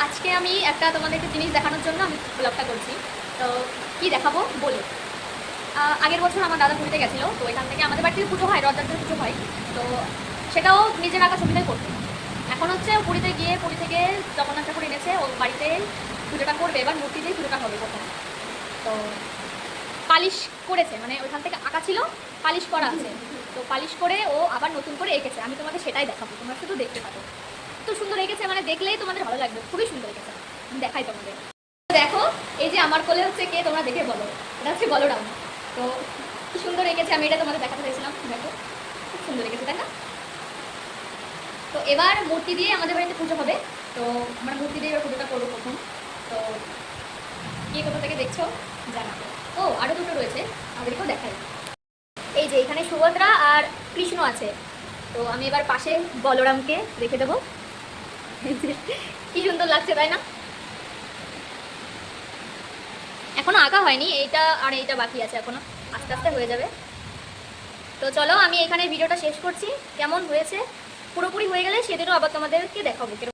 আজকে আমি একটা তোমাদেরকে জিনিস দেখানোর জন্য আমি ব্লগটা করছি। তো কি দেখাবো বলি। আগের বছর আমার দাদা পুরীতে গেছিলো, তো এখান থেকে আমাদের বাড়িতে পুজো হয়, রথযাত্রার পুজো হয়। তো সেটাও নিজের আঁকা ছবিটাই করতে। এখন হচ্ছে পুরীতে গিয়ে পুরী থেকে জগন্নাথ ঠাকুর এনেছে, ও বাড়িতে পুজোটা করবে। এবার মূর্তি দিয়ে পুজোটা হবে প্রথম। তো পালিশ করেছে, মানে ওইখান থেকে আঁকা ছিল, পালিশ করা আছে। তো পালিশ করে ও আবার নতুন করে এঁকেছে। আমি তোমাকে সেটাই দেখাবো, তোমরা শুধু দেখতে পাবো। এত সুন্দর এঁকেছে, মানে দেখলেই তোমাদের ভালো লাগবে, খুবই সুন্দর এঁকেছে। আমি দেখাই তোমাদের। দেখো, এই যে আমার কোলে হচ্ছে কে, তোমরা দেখে বলো। এটা হচ্ছে বলরাম। তো কি সুন্দর এঁকেছে, আমি এটা তোমাদের দেখাতে চাইছিলাম। দেখো খুব সুন্দর এঁকেছে, তাই না? তো এবার মূর্তি দিয়ে আমাদের বাড়িতে পুজো হবে। তো আমরা মূর্তি দিয়ে এবার পুজোটা করবো প্রথম। তো কে কোথা থেকে দেখছো জানাবো। ও আরও দুটো রয়েছে, আমাদেরকেও দেখাই। এই যে এখানে সুভদ্রা আর কৃষ্ণ আছে। তো আমি এবার পাশে বলরামকে রেখে দেবো। কি সুন্দর লাগছে, তাই না? এখনো আঁকা হয়নি, এইটা আর এইটা বাকি আছে, এখনো আস্তে আস্তে হয়ে যাবে। তো চলো আমি এখানে ভিডিওটা শেষ করছি। কেমন হয়েছে পুরোপুরি হয়ে গেলে সেদিনও আবার তোমাদেরকে দেখাবো কিরকম